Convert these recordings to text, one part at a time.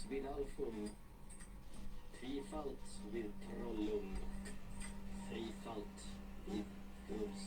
vid Alfum, trifalt vid Trollum, trifalt vid Urs.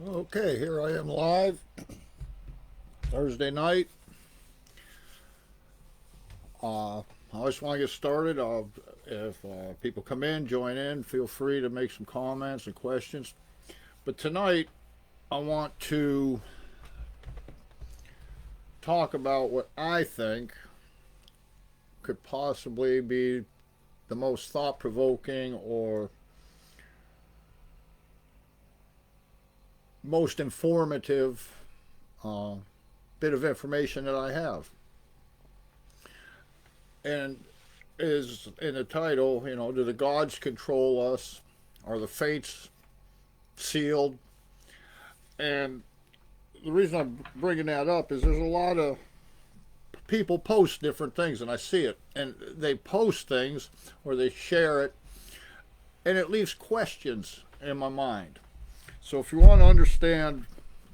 Okay, here I am live Thursday night. I just want to get started. If people come in, join in, feel free to make some comments and questions. But tonight, I want to talk about what I think could possibly be the most thought provoking or most informative bit of information that I have. And is in the title, do the gods control us? Are the fates sealed? And the reason I'm bringing that up is there's a lot of people post different things, and I see it. And they post things or they share it, and it leaves questions in my mind. So if you want to understand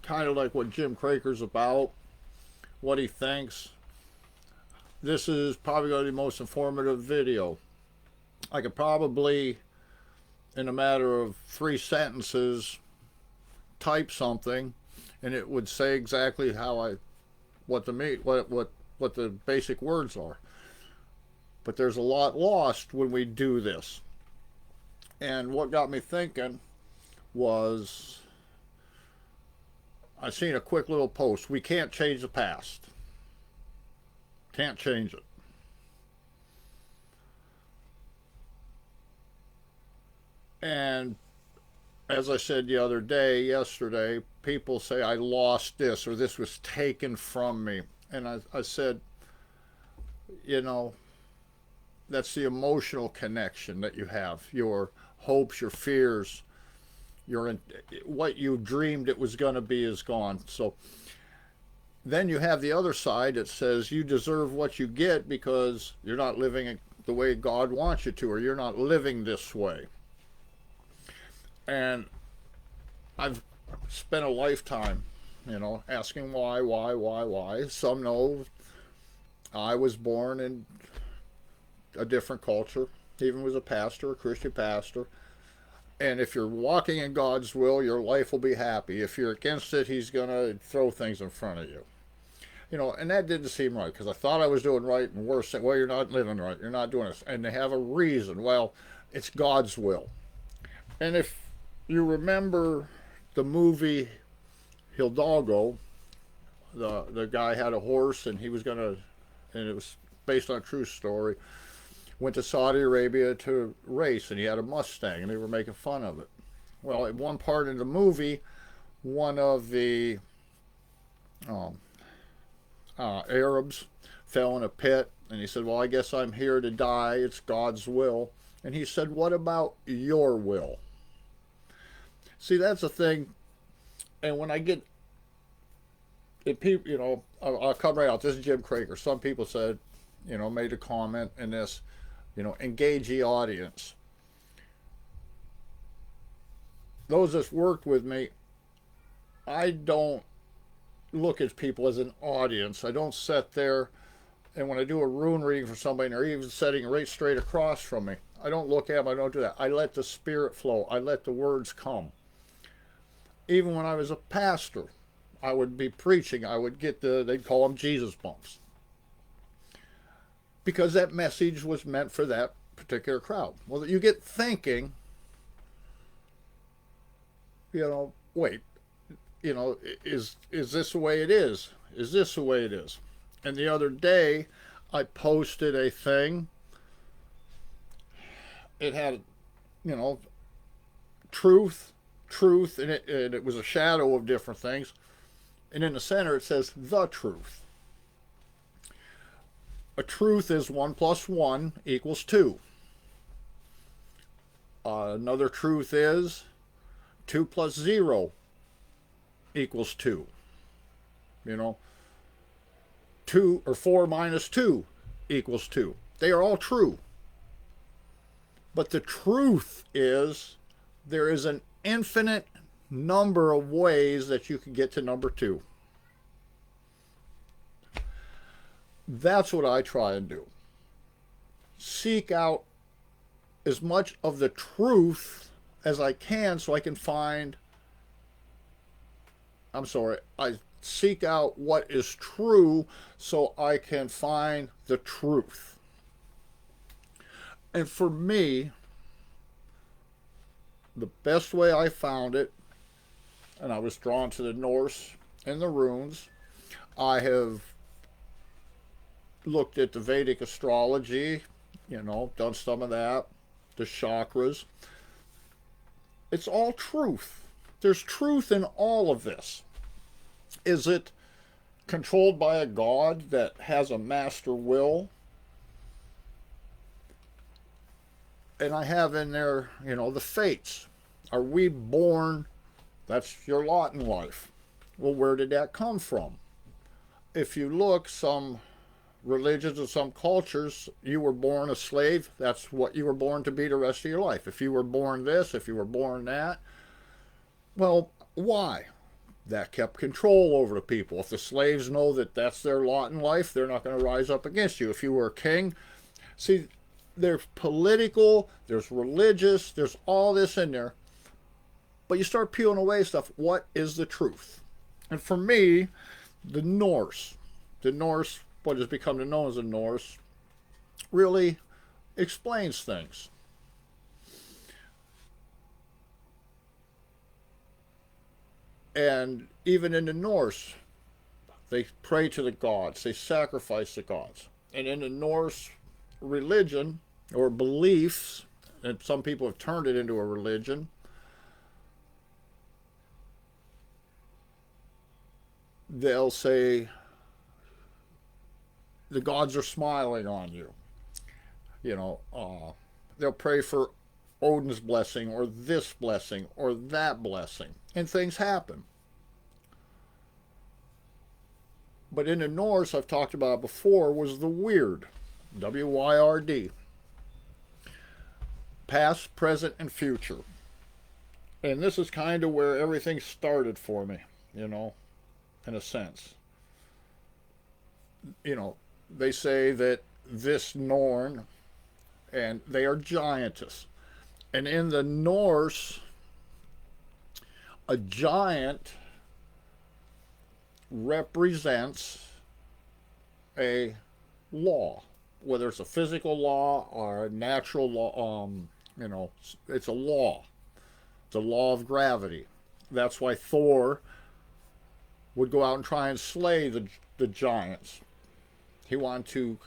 kind of like what Jim Craker's about, what he thinks, this is probably going to be the most informative video. I could probably, in a matter of 3 sentences, type something, and it would say exactly what the basic words are. But there's a lot lost when we do this. And what got me thinking was I seen a quick little post. We can't change the past. Can't change it. And as I said yesterday, people say I lost this or this was taken from me. And I said, that's the emotional connection that you have. Your hopes, your fears, what you dreamed it was going to be is gone. So then you have the other side that says you deserve what you get because you're not living the way God wants you to, or you're not living this way. And I've spent a lifetime, asking why. Some know I was born in a different culture, even was a pastor, a Christian pastor. And if you're walking in God's will, your life will be happy. If you're against it, he's going to throw things in front of you. And that didn't seem right because I thought I was doing right, and worse saying, well, you're not living right. You're not doing this. And they have a reason. Well, it's God's will. And if you remember the movie Hidalgo, the guy had a horse and he was going to, and it was based on a true story, went to Saudi Arabia to race, and he had a Mustang, and they were making fun of it. Well, at one part in the movie, one of the Arabs fell in a pit, and he said, well, I guess I'm here to die. It's God's will. And he said, what about your will? See, that's the thing. And when I get it, people, I'll come right out. This is Jim Craker. Some people said, made a comment in this, engage the audience. Those that's worked with me, I don't look at people as an audience. I don't sit there, and when I do a rune reading for somebody, or even sitting right straight across from me, I don't look at them. I don't do that. I let the spirit flow. I let the words come. even when I was a pastor, I would be preaching, I would get they'd call them Jesus bumps. Because that message was meant for that particular crowd. Well, you get thinking, wait, is this the way it is? Is this the way it is? And the other day, I posted a thing. It had, truth, and it was a shadow of different things. And in the center, it says the truth. A truth is 1 plus 1 equals 2. Another truth is 2 plus 0 equals 2. 2 or 4 minus 2 equals 2. They are all true. But the truth is there is an infinite number of ways that you can get to number 2. That's what I try and do. Seek out as much of the truth as I can so I can find, I seek out what is true so I can find the truth. And for me, the best way I found it, and I was drawn to the Norse and the runes, I have looked at the Vedic astrology, done some of that, the chakras. It's all truth. There's truth in all of this. Is it controlled by a God that has a master will? And I have in there, the fates. Are we born? That's your lot in life. Well, where did that come from? If you look, some religions and some cultures, you were born a slave. That's what you were born to be the rest of your life. If you were born this, if you were born that. Well, why? That kept control over the people. If the slaves know that that's their lot in life, they're not going to rise up against you. If you were a king, see, there's political, there's religious, there's all this in there. But you start peeling away stuff. What is the truth? And for me, the Norse, what has become known as the Norse, really explains things. And even in the Norse, they pray to the gods, they sacrifice the gods. And in the Norse religion or beliefs, and some people have turned it into a religion, they'll say the gods are smiling on you. They'll pray for Odin's blessing or this blessing or that blessing, and things happen. But in the Norse, I've talked about before, was the Wyrd, W-Y-R-D. Past, present, and future. And this is kind of where everything started for me, in a sense. They say that this Norn, and they are giantess. And in the Norse, a giant represents a law, whether it's a physical law or a natural law. It's a law. It's a law of gravity. That's why Thor would go out and try and slay the giants. He wanted to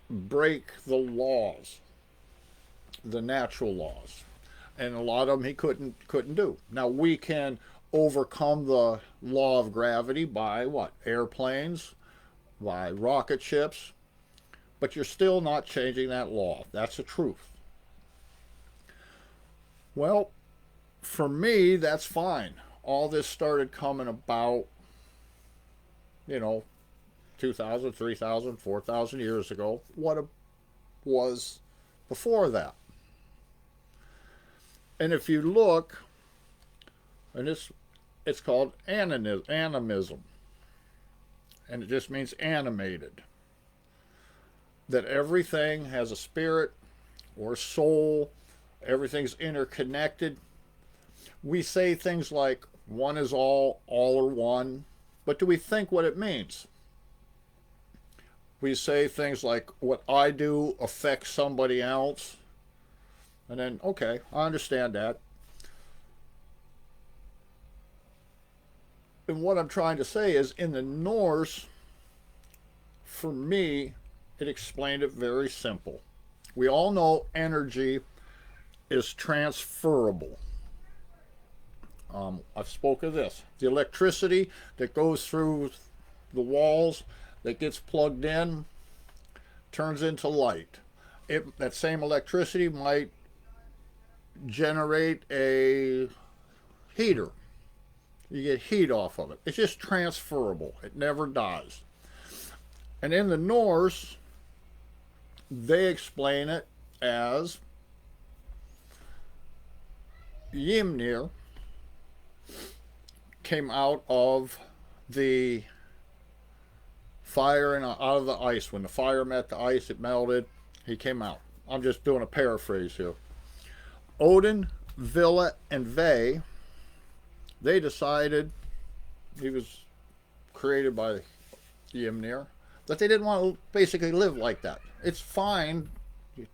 break the laws, the natural laws, and a lot of them he couldn't do. Now we can overcome the law of gravity by what? Airplanes, by rocket ships, but you're still not changing that law. That's the truth. Well, for me, that's fine. All this started coming about, 2,000, 3,000, 4,000 years ago. What was before that? And if you look, and it's called animism, and it just means animated. That everything has a spirit or soul, everything's interconnected. We say things like, One is all or one. But do we think what it means? We say things like, what I do affects somebody else. And then, okay, I understand that. And what I'm trying to say is, in the Norse, for me, it explained it very simple. We all know energy is transferable. I've spoken of this. The electricity that goes through the walls that gets plugged in turns into light. That same electricity might generate a heater. You get heat off of it. It's just transferable. It never dies. And in the Norse, they explain it as Ymnir came out of the fire and out of the ice. When the fire met the ice, it melted. He came out. I'm just doing a paraphrase here. Odin, Villa, and Ve, they decided, he was created by Ymnir, that they didn't want to basically live like that. It's fine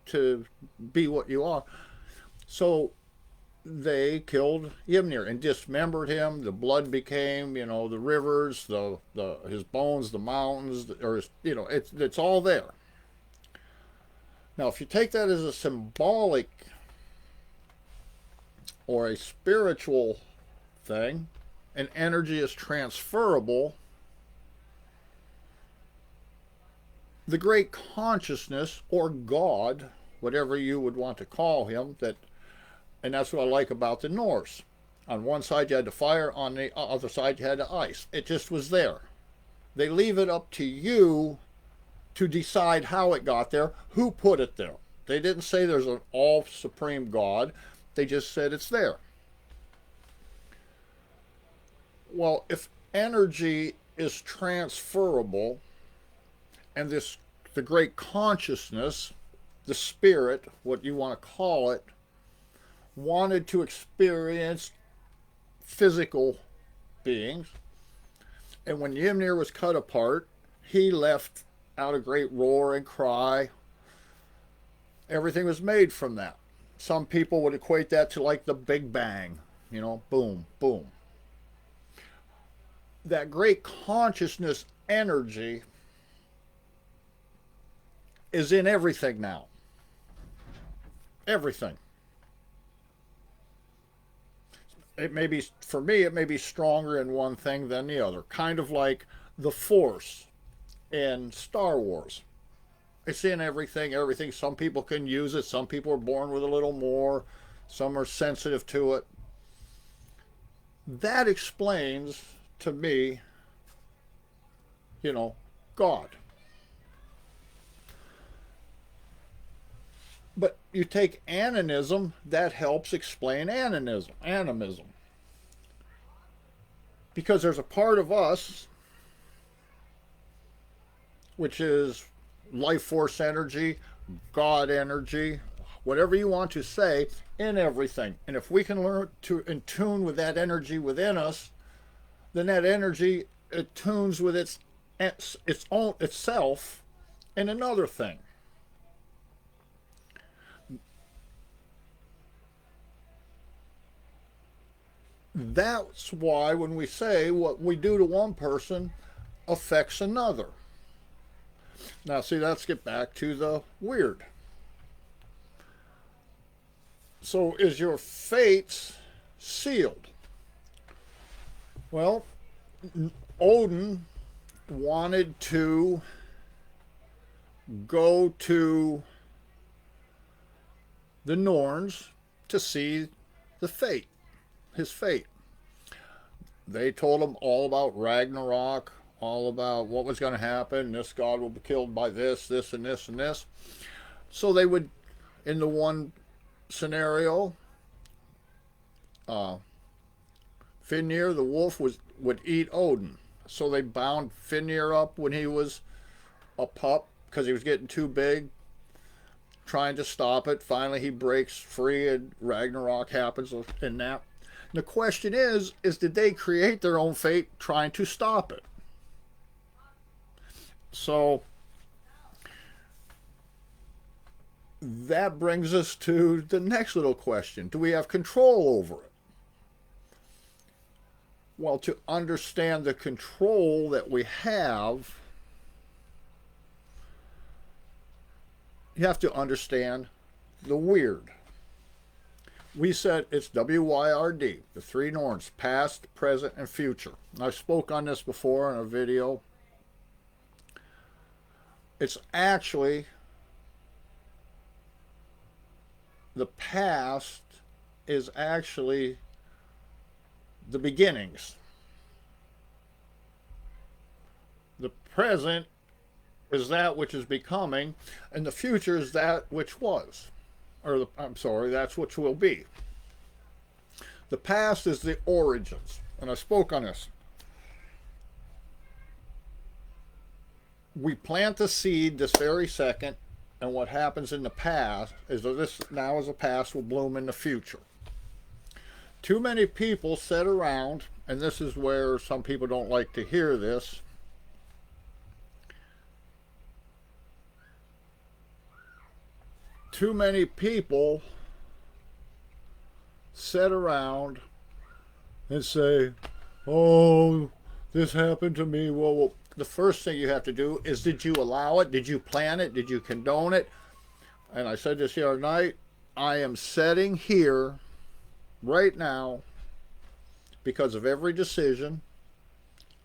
to be what you are. So they killed Ymnir and dismembered him. The blood became, the rivers, his bones, the mountains, or it's all there. Now, if you take that as a symbolic or a spiritual thing, and energy is transferable, the great consciousness or God, whatever you would want to call him, and that's what I like about the Norse. On one side you had the fire, on the other side you had the ice. It just was there. They leave it up to you to decide how it got there, who put it there. They didn't say there's an all-supreme God. They just said it's there. Well, if energy is transferable, and the great consciousness, the spirit, what you want to call it, wanted to experience physical beings, and when Ymnir was cut apart, he left out a great roar and cry. Everything was made from that. Some people would equate that to like the Big Bang, boom, boom. That great consciousness energy is in everything now. Everything. It may be, for me, it may be stronger in one thing than the other. Kind of like the Force in Star Wars. It's in everything. Some people can use it. Some people are born with a little more. Some are sensitive to it. That explains, to me, God. But you take animism, that helps explain animism. Because there's a part of us, which is life force energy, God energy, whatever you want to say, in everything. And if we can learn to in tune with that energy within us, then that energy attunes with itself in another thing. That's why when we say what we do to one person affects another. Now, see, let's get back to the weird. So, is your fate sealed? Well, Odin wanted to go to the Norns to see his fate. They told him all about Ragnarok, all about what was going to happen. This god will be killed by this, and this, and this. So they would, in the one scenario, Fenrir, the wolf, would eat Odin. So they bound Fenrir up when he was a pup because he was getting too big, trying to stop it. Finally, he breaks free and Ragnarok happens in that. The question is did they create their own fate trying to stop it? So that brings us to the next little question. Do we have control over it? Well, to understand the control that we have, you have to understand the weird. We said it's WYRD, the three norms, past, present, and future. I spoke on this before in a video. It's actually the past is actually the beginnings. The present is that which is becoming, and the future is that which was. That's which will be. The past is the origins, and I spoke on this. We plant the seed this very second, and what happens in the past is that this now as a past will bloom in the future. Too many people sit around, and this is where some people don't like to hear this. Too many people sit around and say, oh, this happened to me. Well, the first thing you have to do is, did you allow it? Did you plan it? Did you condone it? And I said this the other night, I am sitting here right now because of every decision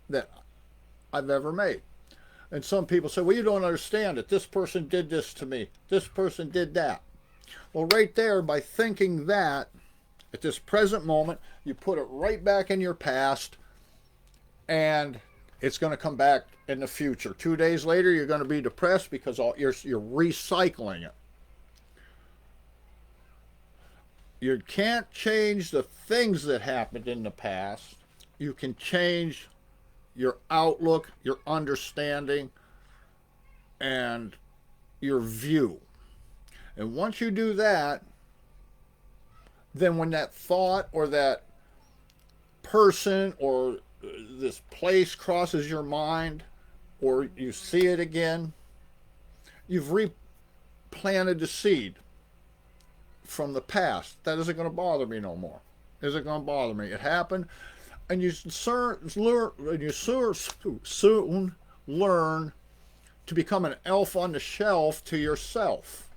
that I've ever made. And some people say, well, you don't understand it. This person did this to me. This person did that. Well, right there, by thinking that, at this present moment, you put it right back in your past, and it's going to come back in the future. 2 days later, you're going to be depressed because you're recycling it. You can't change the things that happened in the past. You can change your outlook, your understanding, and your view. And once you do that, then when that thought or that person or this place crosses your mind, or you see it again, you've replanted the seed from the past. That isn't going to bother me no more. Isn't going to bother me. It happened, and you soon learn to become an elf on the shelf to yourself.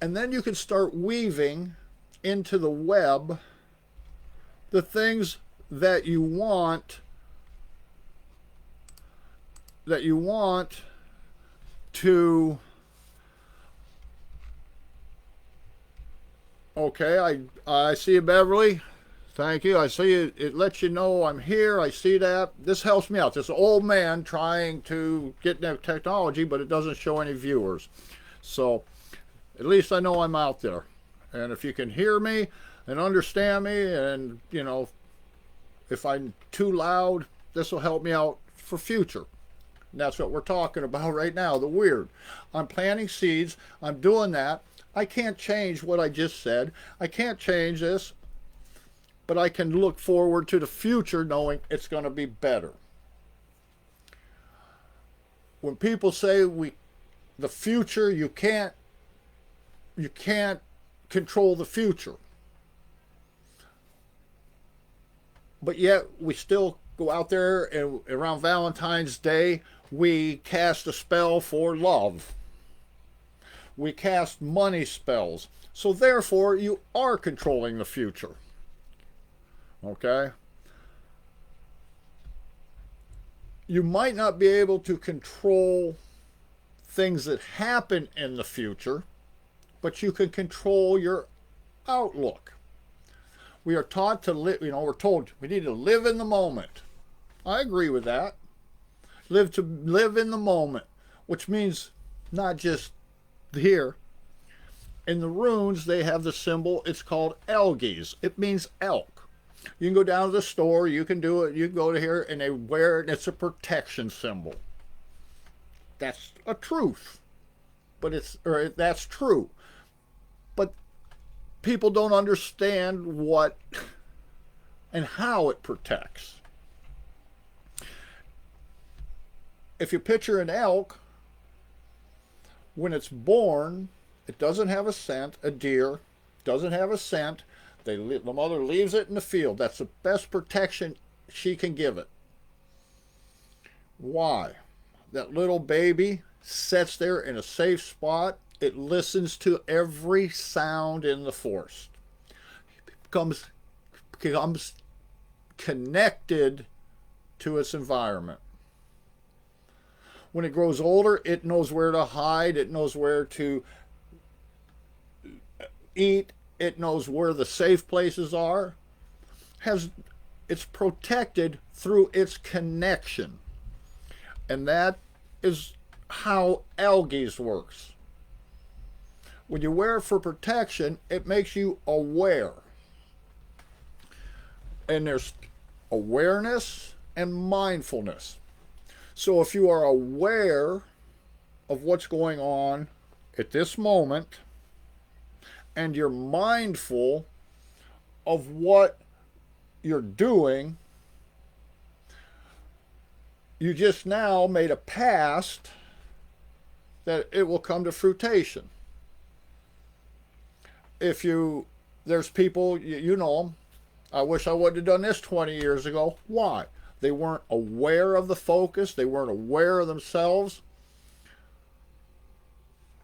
And then you can start weaving into the web the things that you want to. Okay, I see you, Beverly. Thank you. I see it. It lets you know I'm here. I see that. This helps me out. This old man trying to get the technology, but it doesn't show any viewers. So at least I know I'm out there. And if you can hear me and understand me, and you know, if I'm too loud, this will help me out for future. And that's what we're talking about right now, the weird. I'm planting seeds. I'm doing that. I can't change what I just said. I can't change this. But I can look forward to the future knowing it's going to be better. When people say the future, you can't control the future. But yet we still go out there, and around Valentine's Day, we cast a spell for love. We cast money spells. So therefore, you are controlling the future. Okay? You might not be able to control things that happen in the future, but you can control your outlook. We are taught to live, we're told we need to live in the moment. I agree with that. Live in the moment, which means not just here. In the runes, they have the symbol, it's called Elgies. It means elk. You can go down to the store, you can do it, you can go to here, and they wear it, and it's a protection symbol. That's a truth. That's true. But people don't understand what and how it protects. If you picture an elk, when it's born, it doesn't have a scent. A deer doesn't have a scent. The mother leaves it in the field. That's the best protection she can give it. Why? That little baby sits there in a safe spot. It listens to every sound in the forest. It becomes connected to its environment. When it grows older, it knows where to hide. It knows where to eat. It knows where the safe places are. It's protected through its connection. And that is how algae works. When you wear it for protection, it makes you aware. And there's awareness and mindfulness. So if you are aware of what's going on at this moment, and you're mindful of what you're doing, you just now made a past that it will come to fruition. There's people, you know them, I wish I would have done this 20 years ago. Why? They weren't aware of the focus. They weren't aware of themselves.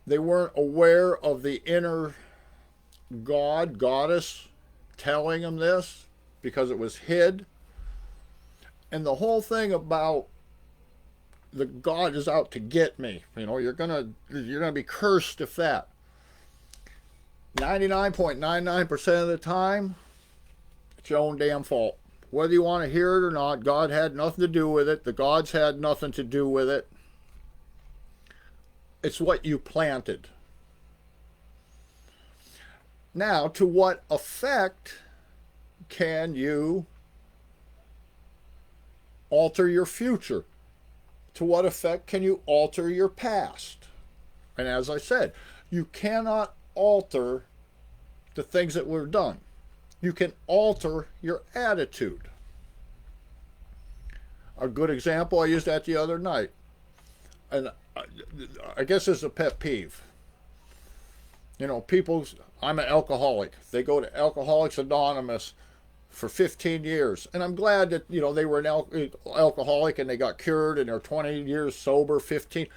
They weren't aware of the inner God, goddess, telling them this because it was hid. And the whole thing about the God is out to get me. You know, you're gonna be cursed if that. 99.99% of the time, it's your own damn fault. Whether you want to hear it or not, God had nothing to do with it. The gods had nothing to do with it. It's what you planted. Now, to what effect can you alter your future? To what effect can you alter your past? And as I said, you cannot alter the things that were done. You can alter your attitude. A good example, I used that the other night. And I guess it's a pet peeve. You know, I'm an alcoholic. They go to Alcoholics Anonymous for 15 years. And I'm glad that, you know, they were an alcoholic and they got cured and they're 20 years sober, 15.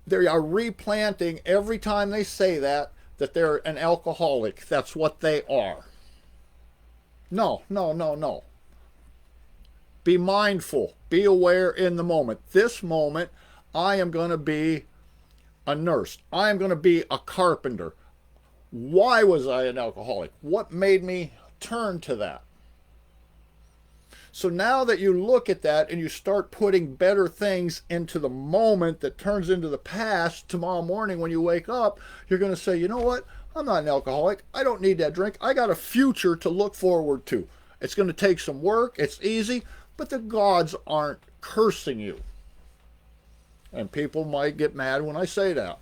They are replanting every time they say that they're an alcoholic. That's what they are. No. Be mindful. Be aware in the moment. This moment, I am going to be a nurse. I am going to be a carpenter. Why was I an alcoholic? What made me turn to that? So now that you look at that and you start putting better things into the moment that turns into the past, tomorrow morning when you wake up, you're going to say, you know what? I'm not an alcoholic. I don't need that drink. I got a future to look forward to. It's going to take some work. It's easy, but the gods aren't cursing you. And people might get mad when I say that.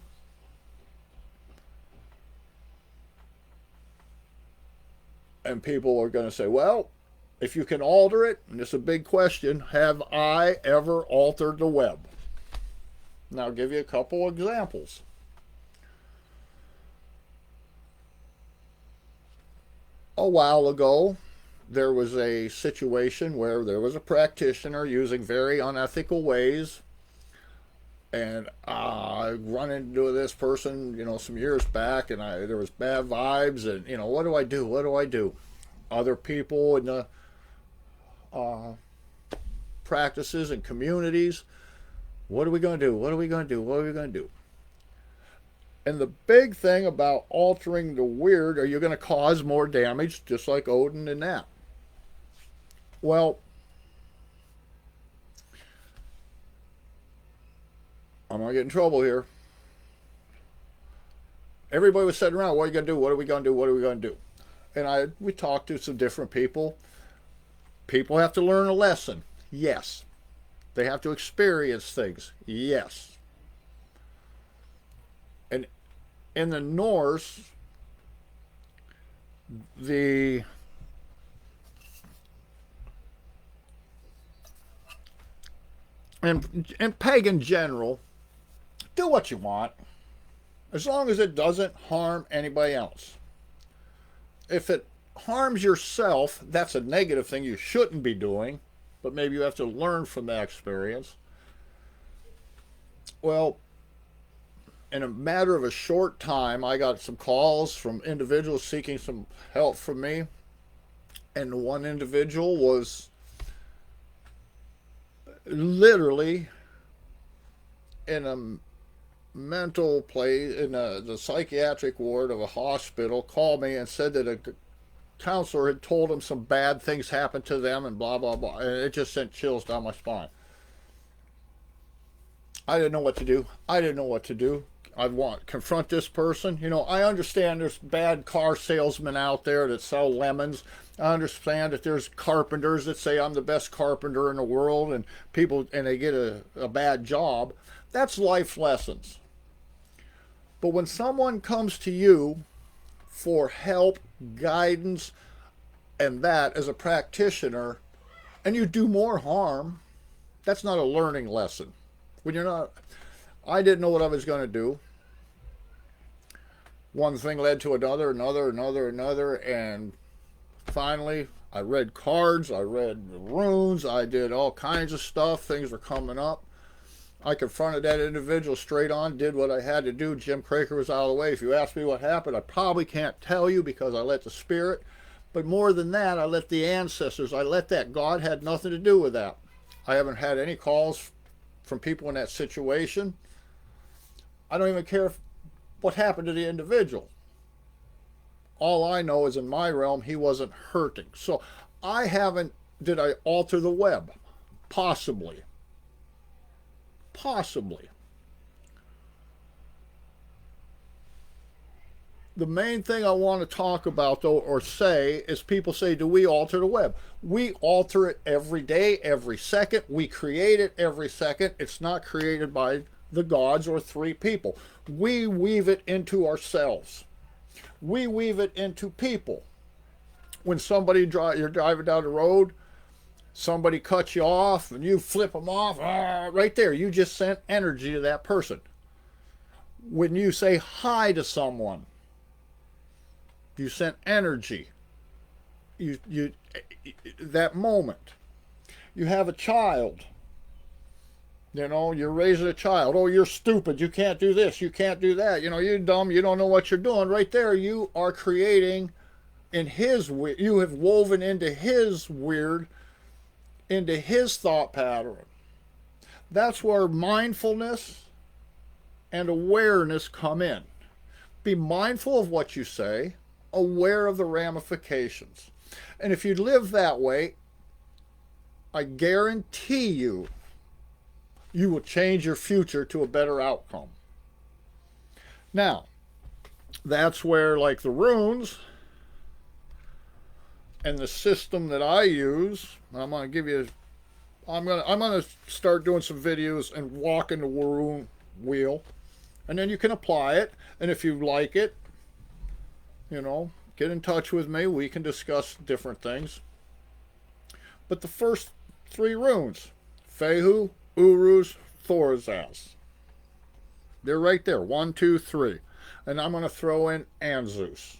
And people are going to say, well, if you can alter it, and it's a big question, have I ever altered the web? And I'll give you a couple examples. A while ago, there was a situation where there was a practitioner using very unethical ways. And I run into this person, you know, some years back, and there was bad vibes, and, you know, what do I do? What do I do? Other people in the practices and communities, what are we going to do? What are we going to do? What are we going to do? And the big thing about altering the weird, are you going to cause more damage, just like Odin and that? Well, I'm going to get in trouble here. Everybody was sitting around, what are you going to do? What are we going to do? What are we going to do? And we talked to some different people. People have to learn a lesson. Yes. They have to experience things. Yes. And in the Norse, the and pagan general, do what you want as long as it doesn't harm anybody else. If it harms yourself, that's a negative thing you shouldn't be doing, but maybe you have to learn from that experience. Well, in a matter of a short time, I got some calls from individuals seeking some help from me. And one individual was literally in a mental place, in the psychiatric ward of a hospital, called me and said that a counselor had told him some bad things happened to them and blah, blah, blah. And it just sent chills down my spine. I didn't know what to do. I'd confront this person. I understand there's bad car salesmen out there that sell lemons. I understand that there's carpenters that say I'm the best carpenter in the world, and they get a bad job. That's life lessons. But when someone comes to you for help, guidance, and that as a practitioner, and you do more harm, that's not a learning lesson. I didn't know what I was going to do. One thing led to another, and finally I read cards, I read runes, I did all kinds of stuff. Things were coming up. I confronted that individual straight on, did what I had to do. Jim Craker was out of the way. If you ask me what happened, I probably can't tell you because I let the spirit. But more than that, I let the ancestors, I let that. God had nothing to do with that. I haven't had any calls from people in that situation. I don't even care what happened to the individual. All I know is in my realm, he wasn't hurting. So did I alter the web? Possibly. The main thing I want to talk about, though, or say, is people say, do we alter the web? We alter it every day, every second. We create it every second. It's not created by the gods or three people. We weave it into ourselves. We weave it into people. When you're driving down the road, somebody cuts you off, and you flip them off, right there, you just sent energy to that person. When you say hi to someone, you sent energy. That moment. You have a child. You're raising a child. Oh, you're stupid. You can't do this. You can't do that. You're dumb. You don't know what you're doing. Right there, you are creating you have woven into his thought pattern. That's where mindfulness and awareness come in. Be mindful of what you say, aware of the ramifications. And if you live that way, I guarantee you will change your future to a better outcome. Now, that's where, like the runes and the system that I use, I'm gonna start doing some videos and walking the rune wheel, and then you can apply it. And if you like it, get in touch with me. We can discuss different things. But the first three runes, Fehu, Uruz, Thorazaz. They're right there. 1, 2, 3. And I'm going to throw in Anzus.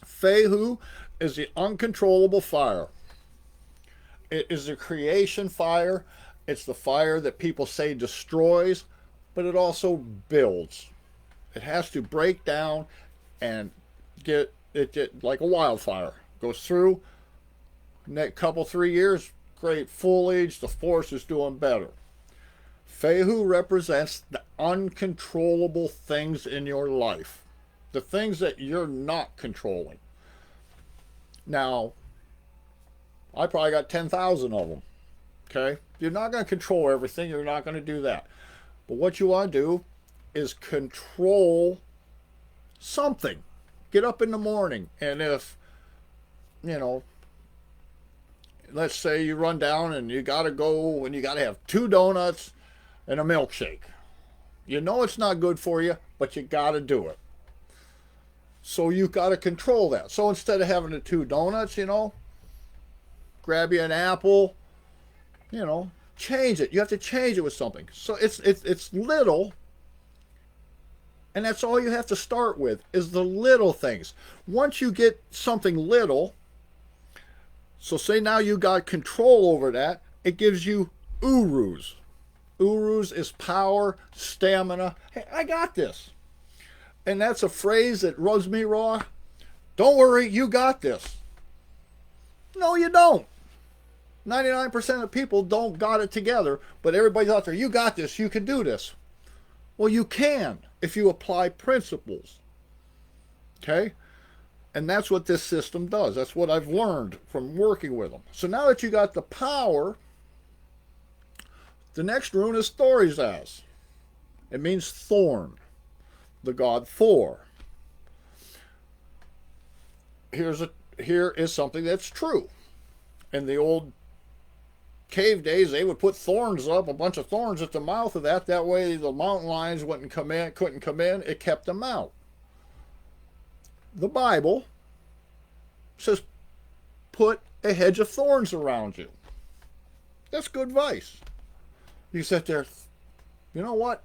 Fehu is the uncontrollable fire. It is the creation fire. It's the fire that people say destroys, but it also builds. It has to break down and get like a wildfire. Goes through, next couple, 3 years, great foliage, the forest is doing better. Fehu represents the uncontrollable things in your life. The things that you're not controlling. Now, I probably got 10,000 of them. Okay? You're not going to control everything. You're not going to do that. But what you want to do is control something. Get up in the morning, and if, let's say you run down and you got to go and you got to have 2 donuts and a milkshake. It's not good for you, but you got to do it. So So you got to control that. So instead of having the 2 donuts, grab you an apple, change it. You have to change it with something. So it's little, and that's all you have to start with is the little things. Once you get something little, so say now you got control over that, it gives you urus. Urus is power, stamina. Hey, I got this. And that's a phrase that rubs me raw. Don't worry, you got this. No, you don't. 99% of people don't got it together, but everybody's out there, you got this, you can do this. Well, you can if you apply principles. Okay? And that's what this system does. That's what I've learned from working with them. So now that you got the power, the next rune is Thorizaz. It means thorn, the god Thor. Here is something that's true. In the old cave days, they would put thorns up, a bunch of thorns at the mouth of that. That way the mountain lions couldn't come in. It kept them out. The Bible says put a hedge of thorns around you. That's good advice. You sit there, you know what?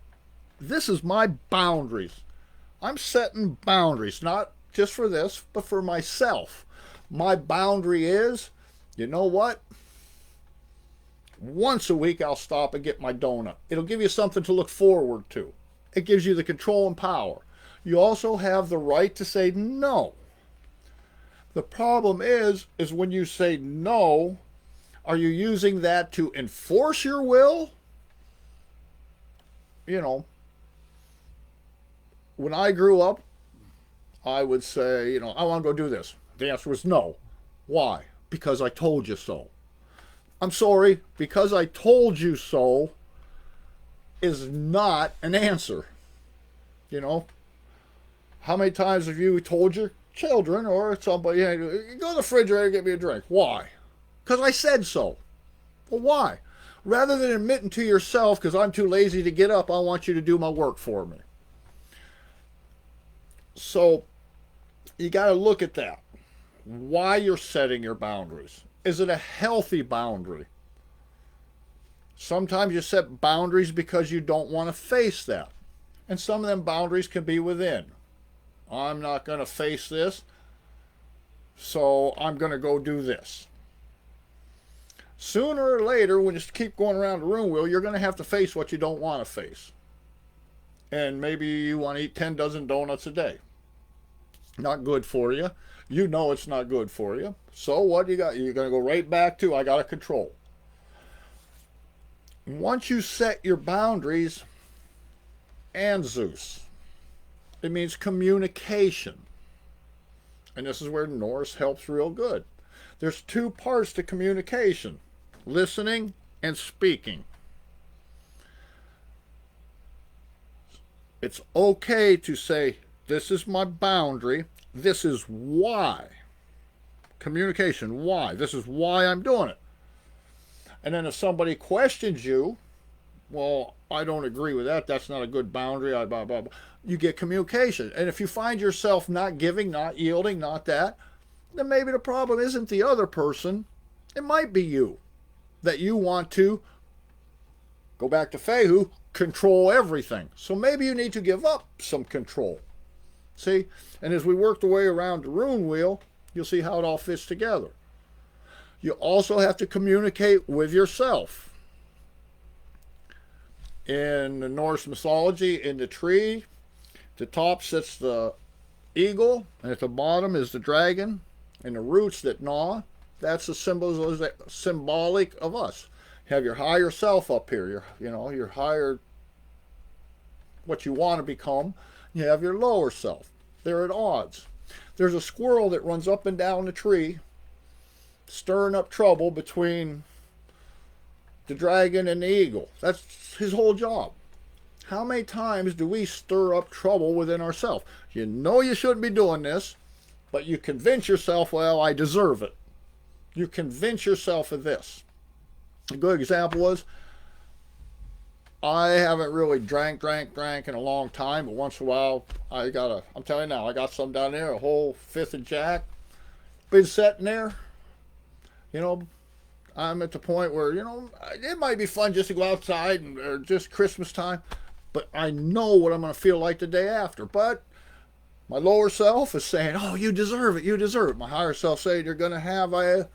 This is my boundaries. I'm setting boundaries, not just for this, but for myself. My boundary is, you know what? Once a week I'll stop and get my donut. It'll give you something to look forward to. It gives you the control and power. You also have the right to say no. The problem is when you say no, are you using that to enforce your will? When I grew up, I would say, I want to go do this. The answer was no. Why? Because I told you so. I'm sorry, because I told you so is not an answer. How many times have you told your children or somebody, hey, go to the refrigerator and get me a drink? Why? Because I said so. Well, why? Rather than admitting to yourself, because I'm too lazy to get up, I want you to do my work for me. So you got to look at that. Why you're setting your boundaries. Is it a healthy boundary? Sometimes you set boundaries because you don't want to face that. And some of them boundaries can be within. I'm not going to face this, so I'm going to go do this. Sooner or later, when you keep going around the room wheel, you're going to have to face what you don't want to face. And maybe you want to eat 10 dozen donuts a day. Not good for you. You know it's not good for you. So what you got? You're going to go right back to, I got to control. Once you set your boundaries, and Zeus, it means communication. And this is where Norse helps real good. There's 2 parts to communication: listening and speaking. It's okay to say, this is my boundary. This is why. Communication, why? This is why I'm doing it. And then if somebody questions you, well, I don't agree with that. That's not a good boundary. Blah, blah, blah. You get communication. And if you find yourself not giving, not yielding, not that, then maybe the problem isn't the other person. It might be you. That you want to, go back to Fehu, control everything. So maybe you need to give up some control. See? And as we work the way around the rune wheel, you'll see how it all fits together. You also have to communicate with yourself. In the Norse mythology, in the tree, the top sits the eagle, and at the bottom is the dragon, and the roots that gnaw, that's the symbolic of us. You have your higher self up here, your higher, what you want to become. You have your lower self. They're at odds. There's a squirrel that runs up and down the tree, stirring up trouble between the dragon and the eagle. That's his whole job. How many times do we stir up trouble within ourselves? You know you shouldn't be doing this, but you convince yourself, well, I deserve it. You convince yourself of this. A good example was, I haven't really drank in a long time, but once in a while, I'm telling you now, I got some down there, a whole fifth of Jack. Been sitting there, you know, I'm at the point where, it might be fun just to go outside or just Christmas time, but I know what I'm going to feel like the day after. But my lower self is saying, oh, you deserve it, you deserve it. My higher self saying you're going to have a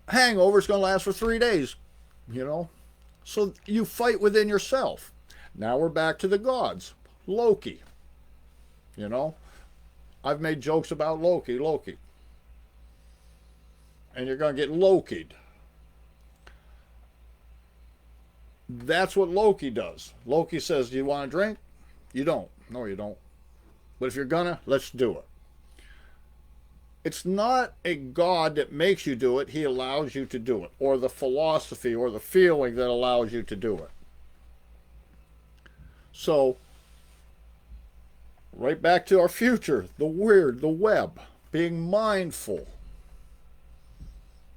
hangover, it's going to last for 3 days, So you fight within yourself. Now we're back to the gods. Loki. I've made jokes about Loki. And you're going to get Loki'd. That's what Loki does. Loki says, do you want to drink? You don't. No, you don't. But if you're gonna, let's do it. It's not a God that makes you do it. He allows you to do it. Or the philosophy or the feeling that allows you to do it. So, right back to our future. The weird, the web. Being mindful.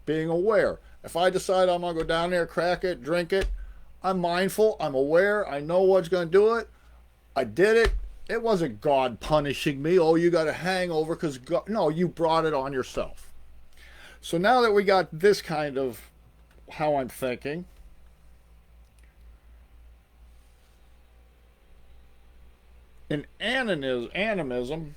Being aware. If I decide I'm going to go down there, crack it, drink it, I'm mindful, I'm aware, I know what's going to do it. I did it. It wasn't God punishing me. Oh, you got a hangover because God. No, you brought it on yourself. So now that we got this kind of how I'm thinking, in animism,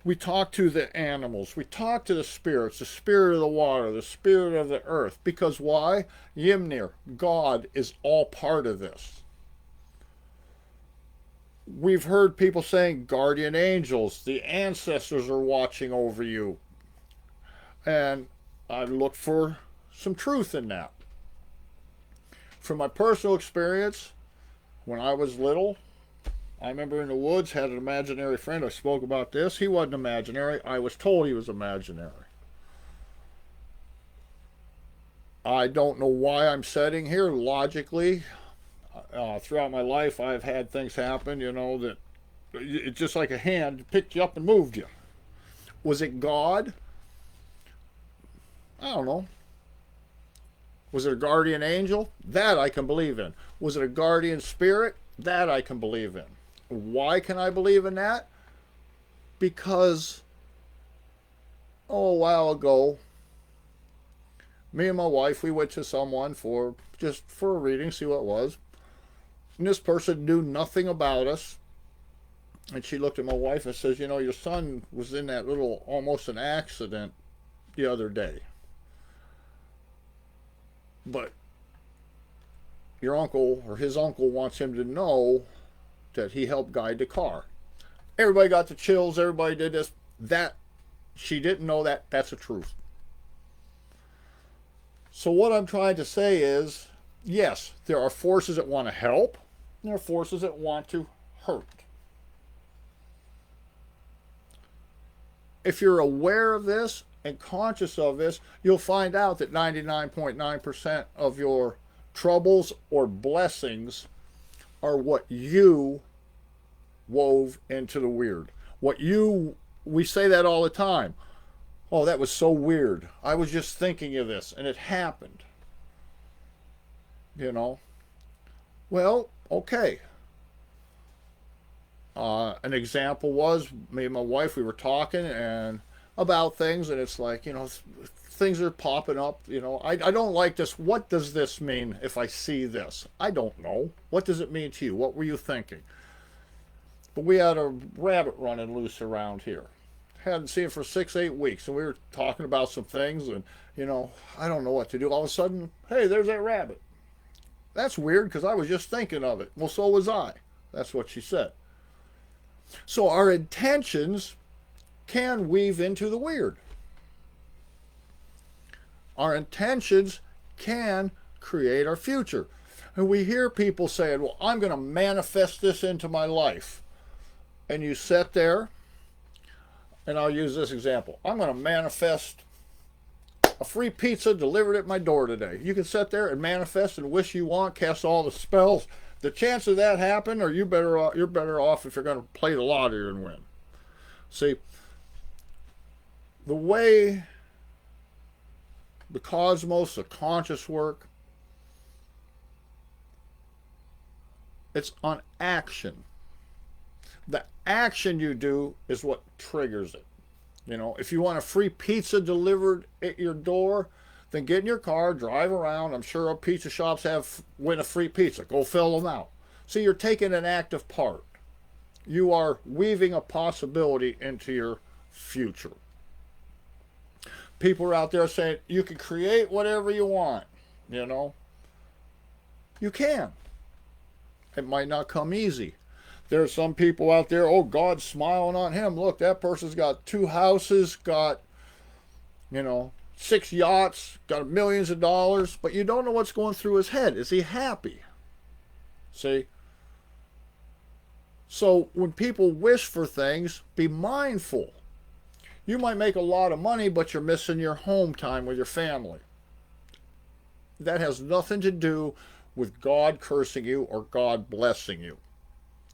we talk to the animals. We talk to the spirits, the spirit of the water, the spirit of the earth. Because why? Ymnir, God, is all part of this. We've heard people saying guardian angels, the ancestors are watching over you. And I look for some truth in that. From my personal experience, when I was little, I remember in the woods, had an imaginary friend. I spoke about this. He wasn't imaginary. I was told he was imaginary. I don't know why I'm sitting here. Logically, throughout my life, I've had things happen, that it's just like a hand picked you up and moved you. Was it God? I don't know. Was it a guardian angel? That I can believe in. Was it a guardian spirit? That I can believe in. Why can I believe in that? Because, a while ago, me and my wife, we went to someone for a reading, see what it was. And this person knew nothing about us. And she looked at my wife and says, your son was in that little, almost an accident the other day. But your uncle or his uncle wants him to know that he helped guide the car. Everybody got the chills. Everybody did this. That she didn't know that's the truth. So what I'm trying to say is, yes, there are forces that want to help. And there are forces that want to hurt. If you're aware of this and conscious of this, you'll find out that 99.9% of your troubles or blessings are what you wove into the weird. We say that all the time. Oh, that was so weird. I was just thinking of this and it happened. Well, okay. An example was me and my wife, we were talking and about things, and it's like, things are popping up. I don't like this. What does this mean if I see this? I don't know. What does it mean to you? What were you thinking? But we had a rabbit running loose around here. Hadn't seen it for 6-8 weeks, and we were talking about some things, and I don't know what to do. All of a sudden, hey, there's that rabbit. That's weird because I was just thinking of it. Well, so was I. That's what she said. So our intentions can weave into the weird. Our intentions can create our future. And we hear people saying, well, I'm going to manifest this into my life. And you sit there, and I'll use this example. I'm going to manifest a free pizza delivered at my door today. You can sit there and manifest and wish you want, cast all the spells. The chance of that happen, or you're better off if you're going to play the lottery and win. See, the way the cosmos, the conscious work, It's on action. The action you do is what triggers it. You know, if you want a free pizza delivered at your door, then get in your car, drive around. I'm sure pizza shops win a free pizza. Go fill them out. See, you're taking an active part. You are weaving a possibility into your future. People are out there saying you can create whatever you want. You know, you can. It might not come easy. There's some people out there, oh, God's smiling on him. Look, that person's got 2 houses, got, 6 yachts, got millions of dollars, but you don't know what's going through his head. Is he happy? See? So when people wish for things, be mindful. You might make a lot of money, but you're missing your home time with your family. That has nothing to do with God cursing you or God blessing you.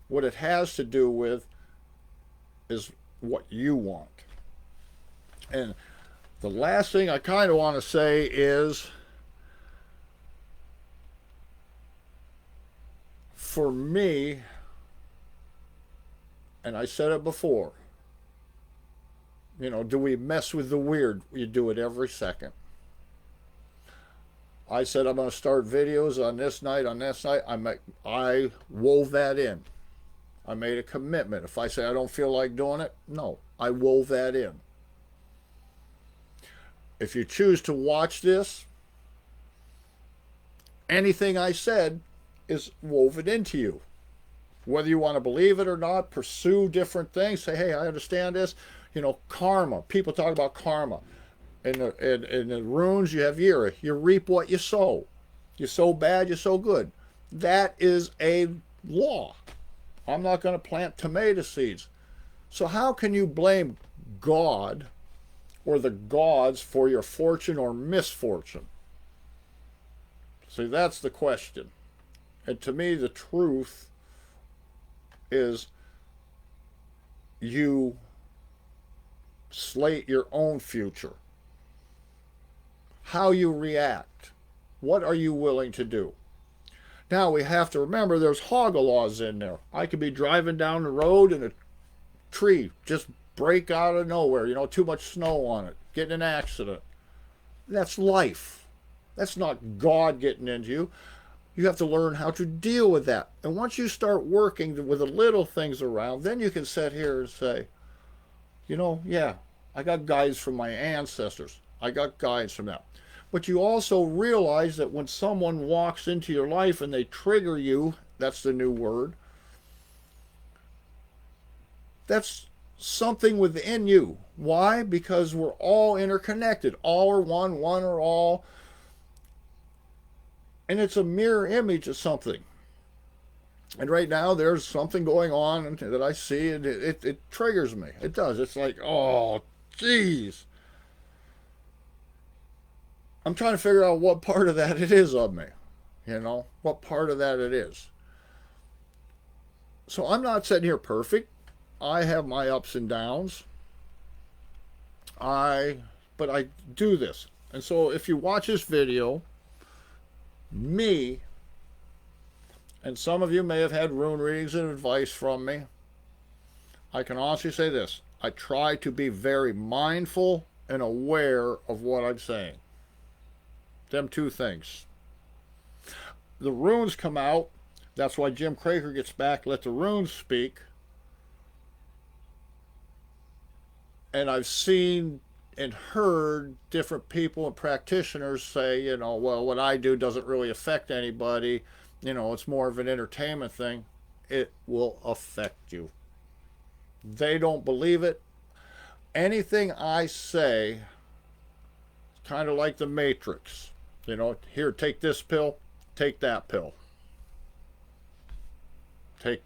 What it has to do with is what you want. And the last thing I kind of want to say is, for me, and I said it before, do we mess with the weird? You do it every second. I said I'm going to start videos on this night, I wove that in. I made a commitment. If I say I don't feel like doing it, no, I wove that in. If you choose to watch this, anything I said is woven into you. Whether you want to believe it or not, pursue different things. Say, hey, I understand this. Karma. People talk about karma. In the runes, you have Yira. You reap what you sow. You sow bad, you sow good. That is a law. I'm not going to plant tomato seeds. So how can you blame God or the gods for your fortune or misfortune? See, that's the question. And to me, the truth is you slate your own future. How you react. What are you willing to do? Now we have to remember there's hoggle laws in there. I could be driving down the road and a tree just break out of nowhere, too much snow on it, get in an accident. That's life. That's not God getting into you. You have to learn how to deal with that. And once you start working with the little things around, then you can sit here and say, yeah, I got guides from my ancestors. I got guides from that. But you also realize that when someone walks into your life and they trigger you, that's the new word, that's something within you. Why? Because we're all interconnected. All are one, one are all. And it's a mirror image of something. And right now there's something going on that I see, and it triggers me. It does. It's like, oh, geez. I'm trying to figure out what part of that it is of me. What part of that it is. So I'm not sitting here perfect. I have my ups and downs. But I do this. And so if you watch this video, me, and some of you may have had rune readings and advice from me, I can honestly say this. I try to be very mindful and aware of what I'm saying. Them two things. The runes come out. That's why Jim Craker gets back. Let the runes speak. And I've seen and heard different people and practitioners say, well, what I do doesn't really affect anybody. It's more of an entertainment thing. It will affect you. They don't believe it. Anything I say, kind of like the Matrix. Here, take this pill, take that pill. Take,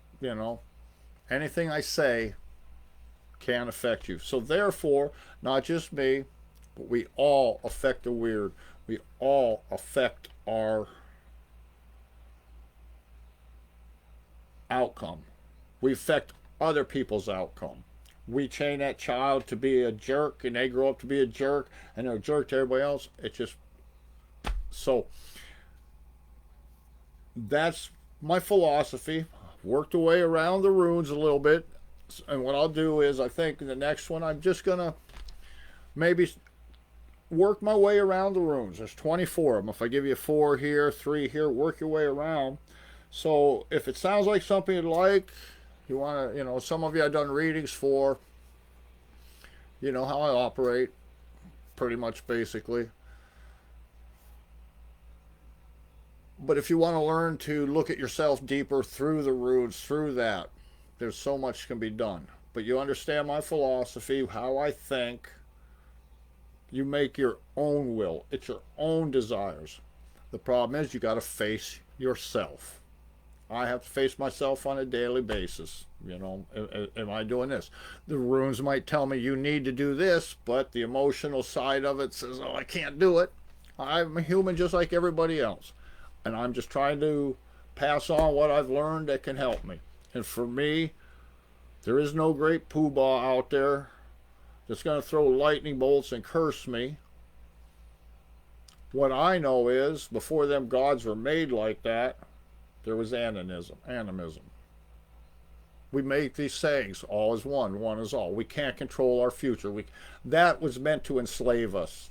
anything I say can affect you. So therefore, not just me, but we all affect the weird. We all affect our outcome. We affect other people's outcome. We train that child to be a jerk, and they grow up to be a jerk, and they're a jerk to everybody else. It's just so. That's my philosophy, worked away around the runes a little bit. And what I'll do is, I think in the next one, I'm just going to maybe work my way around the runes. There's 24 of them. If I give you 4 here, 3 here, work your way around. So if it sounds like something you'd like, you want to, some of you I've done readings for, you know how I operate, pretty much basically. But if you want to learn to look at yourself deeper through the runes, through that, there's so much can be done. But you understand my philosophy, how I think. You make your own will. It's your own desires. The problem is you got to face yourself. I have to face myself on a daily basis. Am I doing this? The runes might tell me you need to do this, but the emotional side of it says, oh, I can't do it. I'm a human just like everybody else. And I'm just trying to pass on what I've learned that can help me. And for me, there is no great poobah out there that's going to throw lightning bolts and curse me. What I know is, before them gods were made like that, there was animism. We make these sayings, all is one is all. We can't control our future. That was meant to enslave us,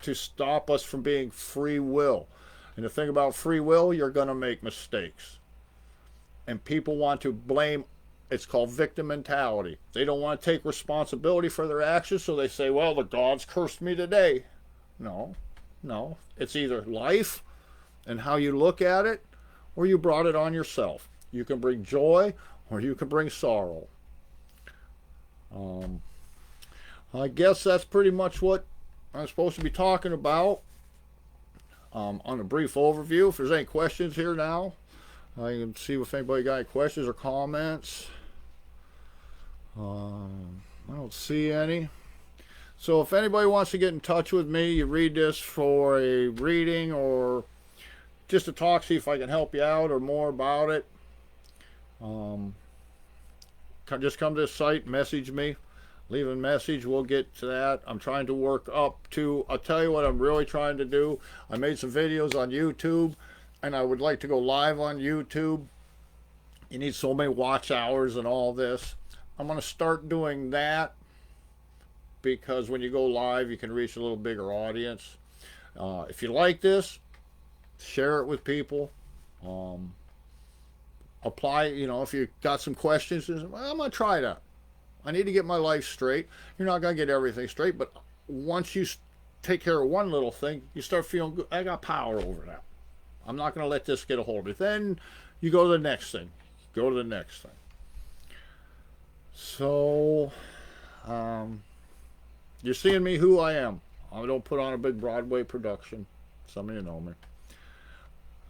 to stop us from being free will. And the thing about free will, you're going to make mistakes. And people want to blame. It's called victim mentality. They don't want to take responsibility for their actions, so they say, well, the gods cursed me today. No. It's either life and how you look at it, or you brought it on yourself. You can bring joy, or you can bring sorrow. I guess that's pretty much what I'm supposed to be talking about on a brief overview. If there's any questions here now, I can see if anybody got any questions or comments. I don't see any. So if anybody wants to get in touch with me, you read this for a reading or just to talk, see if I can help you out or more about it, just come to this site, message me, leave a message, we'll get to that. I'm trying to work up to, I'll tell you what I'm really trying to do. I made some videos on YouTube, and I would like to go live on YouTube. You need so many watch hours and all this. I'm going to start doing that, because when you go live, you can reach a little bigger audience. If you like this, share it with people. Apply, if you got some questions, well, I'm going to try that. I need to get my life straight. You're not going to get everything straight, but once you take care of one little thing, you start feeling good. I got power over that. I'm not going to let this get a hold of it. Then you go to the next thing. Go to the next thing. So, you're seeing me who I am. I don't put on a big Broadway production. Some of you know me.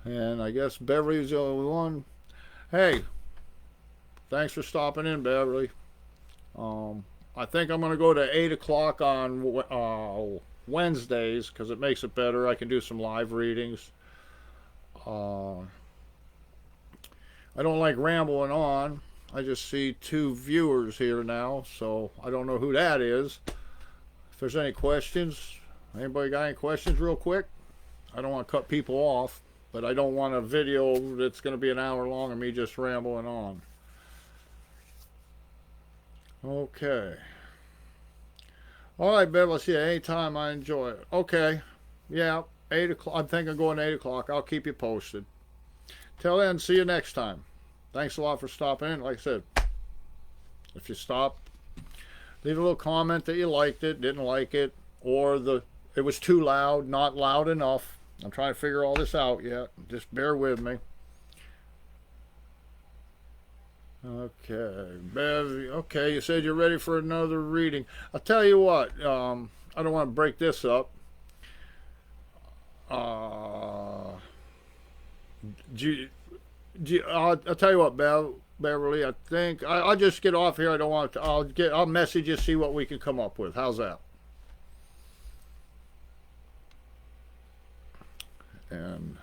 And I guess Beverly's the only one. Hey, thanks for stopping in, Beverly. I think I'm going to go to 8 o'clock on Wednesdays, because it makes it better. I can do some live readings. I don't like rambling on. I just see 2 viewers here now, so I don't know who that is. If there's any questions, anybody got any questions real quick? I don't want to cut people off, but I don't want a video that's going to be an hour long of me just rambling on. Okay. All right, Bev, let's see. Anytime I enjoy it. Okay. Yeah, 8 o'clock. I'm thinking of going 8 o'clock. I'll keep you posted. Till then, see you next time. Thanks a lot for stopping in. Like I said, if you stop, leave a little comment that you liked it, didn't like it, or it was too loud, not loud enough. I'm trying to figure all this out yet. Just bear with me. Okay, Bev. Okay, you said you're ready for another reading. I'll tell you what. I don't want to break this up. I'll tell you what, Beverly. I think I'll just get off here. I don't want to. I'll message you, see what we can come up with. How's that? And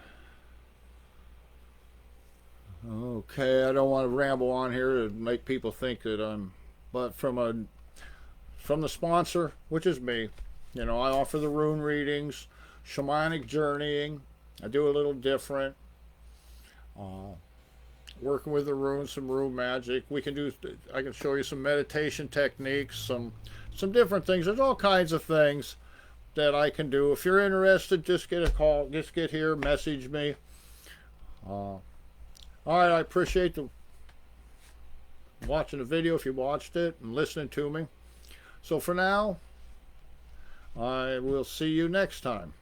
okay, I don't want to ramble on here to make people think that I'm. But from the sponsor, which is me, I offer the rune readings, shamanic journeying. I do a little different. working with the runes, some rune magic. I can show you some meditation techniques, some different things. There's all kinds of things that I can do. If you're interested, just get a call, just get here, message me. All right, I appreciate watching the video if you watched it and listening to me. So for now, I will see you next time.